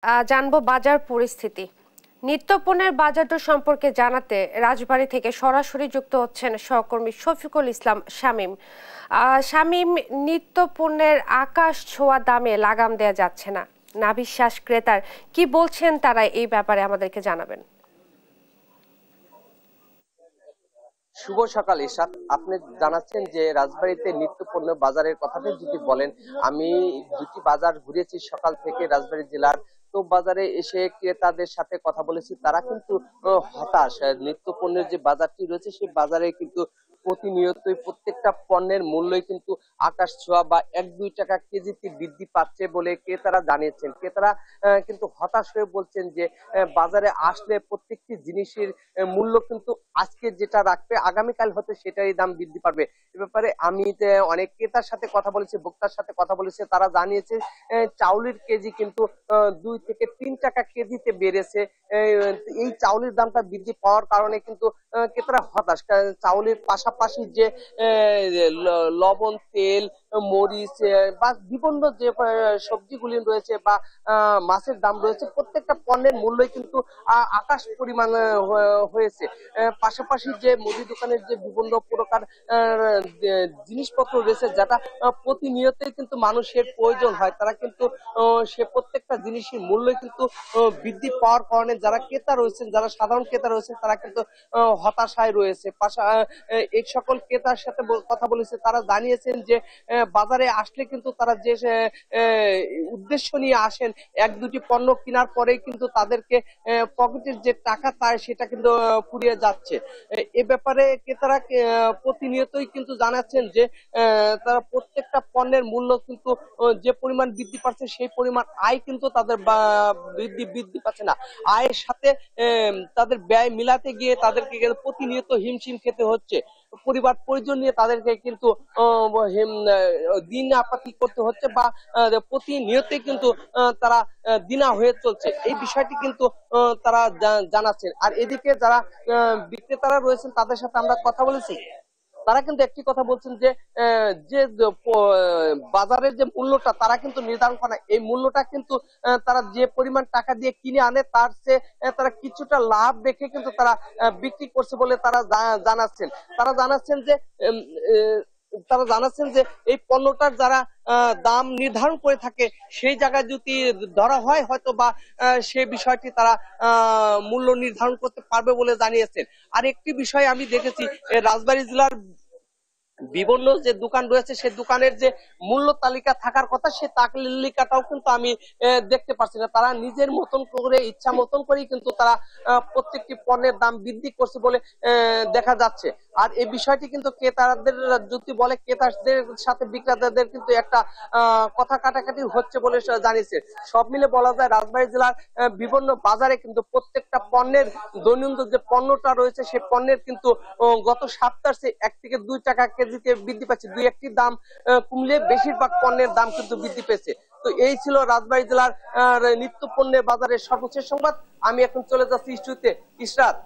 জানবো বাজার পরিস্থিতি। নিত্যপণ্যের বাজার দর সম্পর্কে জানাতে রাজবাড়ী থেকে সরাসরি যুক্ত হচ্ছেন সহকর্মী শফিকুল ইসলাম শামীম। শামীম, নিত্যপণ্যের আকাশ ছোঁয়া দামে লাগাম দেয়া যাচ্ছে না, নাভিশ্বাস ক্রেতার কি বলছেন তারা এই ব্যাপারে আমাদেরকে জানাবেন। শুভ সকাল ইশাত, আপনি জানাচ্ছেন যে রাজবাড়ীতে নিত্য পণ্য বাজারের কথাটা যদি বলেন, আমি দুটি বাজার ঘুরেছি সকাল থেকে রাজবাড়ী জেলার। তো বাজারে এসে ক্রেতাদের সাথে কথা বলেছি, তারা কিন্তু হতাশ। নিত্য পণ্যের যে বাজারটি রয়েছে সেই বাজারে কিন্তু প্রতিনিয়তই প্রত্যেকটা পণ্যের মূল্যই কিন্তু আকাশ ছোঁয়া বা 1-2 টাকা কেজিতে বৃদ্ধি পাচ্ছে বলে ক্রেতারা জানিয়েছেন। ক্রেতারা কিন্তু হতাশ হয়ে বলছেন যে বাজারে আসলে প্রত্যেকটি জিনিসের মূল্য কিন্তু আজকে যেটা রাখবে আগামীকাল হতে সেটারই দাম বৃদ্ধি পাবে। এ ব্যাপারে আমি অনেক ক্রেতার সাথে কথা বলেছি, ভোক্তার সাথে কথা বলেছি, তারা জানিয়েছে চাউলের কেজি কিন্তু 2 থেকে 3 টাকা কেজিতে বেড়েছে। এই চাউলের দামটা বৃদ্ধি পাওয়ার কারণে কিন্তু ক্রেতারা হতাশ। চাউলের পাশাপাশি যে লবণ, তেল, মরিচ বা বিভিন্ন যে সবজিগুলি রয়েছে বা মাছের দাম রয়েছে, প্রত্যেকটা পণ্যের মূল্যই কিন্তু আকাশ পরিমাণ হয়েছে। পাশাপাশি যে মুদি দোকানের যে বিভিন্ন প্রকার জিনিসপত্র রয়েছে যেটা প্রতিনিয়তই কিন্তু মানুষের প্রয়োজন হয়, তারা কিন্তু সে প্রত্যেকটা জিনিসের মূল্য কিন্তু বৃদ্ধি পাওয়ার কারণে যারা ক্রেতা রয়েছেন, যারা সাধারণ ক্রেতা রয়েছেন, তারা কিন্তু হতাশায় রয়েছে। এই সকল ক্রেতার সাথে কথা বলেছে, তারা জানিয়েছেন যে বাজারে আসলে কিন্তু তারা যে উদ্দেশ্য নিয়ে আসেন, 1-2টি পণ্য কেনার পরেই কিন্তু তাদেরকে পকেটের যে টাকা তার সেটা কিন্তু ফুরিয়ে যাচ্ছে। এ ব্যাপারে ক্রেতারা প্রতিনিয়তই কিন্তু জানাচ্ছেন যে তারা প্রত্যেকটা পণ্যের মূল্য কিন্তু যে পরিমাণ বৃদ্ধি পাচ্ছে সেই পরিমাণ আয় কিন্তু তাদের বৃদ্ধি পাচ্ছে না। আয়ের সাথে তাদের ব্যয় মিলাতে গিয়ে তাদেরকে প্রতিনিয়ত হিমশিম খেতে হচ্ছে। পরিবার পরিজন নিয়ে তাদেরকে কিন্তু দিন আপাতি করতে হচ্ছে বা প্রতিনিয়তই কিন্তু তারা দিনা হয়ে চলছে। এই বিষয়টি কিন্তু তারা জানাচ্ছেন। আর এদিকে যারা বিক্রেতারা রয়েছেন তাদের সাথে আমরা কথা বলেছি, তারা কিন্তু একটি কথা বলছেন যে যে বাজারের যে মূল্যটা তারা কিন্তু নির্ধারণ করে না। এই মূল্যটা কিন্তু তারা যে পরিমাণ টাকা দিয়ে কিনে আনে তার চেয়ে তারা কিছুটা লাভ দেখে কিন্তু তারা বিক্রি করছে বলে তারা জানাচ্ছেন। তারা জানাচ্ছেন যে তারা জানাচ্ছেন যে এই পণ্যটার যারা দাম নির্ধারণ করে থাকে সেই জায়গায় যদি ধরা হয় হয়তো বা সে বিষয়টি তারা মূল্য নির্ধারণ করতে পারবে বলে জানিয়েছেন। আর একটি বিষয় আমি দেখেছি, রাজবাড়ী জেলার বিভিন্ন যে দোকান রয়েছে সেই দোকানের যে মূল্য তালিকা থাকার কথা সে তালিকাটাও কিন্তু আমি দেখতে পাচ্ছি না। তারা নিজের মতন করে ইচ্ছা মতন করেই কিন্তু তারা প্রত্যেকটি পণ্যের দাম বৃদ্ধি করছে বলে দেখা যাচ্ছে। আর এই বিষয়টি কিন্তু ক্রেতাদের যদি বলে, ক্রেতাদের সাথে বিক্রেতাদের কিন্তু একটা কথা কাটাকাটি হচ্ছে বলে জানিয়েছে। সব মিলে বলা যায় রাজবাড়ী জেলার বিভিন্ন বাজারে কিন্তু প্রত্যেকটা পণ্যের দৈনন্দিন যে পণ্যটা রয়েছে সেই পণ্যের কিন্তু গত সপ্তাহের চেয়ে 1 থেকে 2 টাকা কেজিতে বৃদ্ধি পাচ্ছে। 2-1টি দাম কমলে বেশিরভাগ পণ্যের দাম কিন্তু বৃদ্ধি পেয়েছে। তো এই ছিল রাজবাড়ী জেলার নিত্য পণ্যের বাজারের সর্বশেষ সংবাদ। আমি এখন চলে যাচ্ছি স্টুডিওতে। ইশরাত।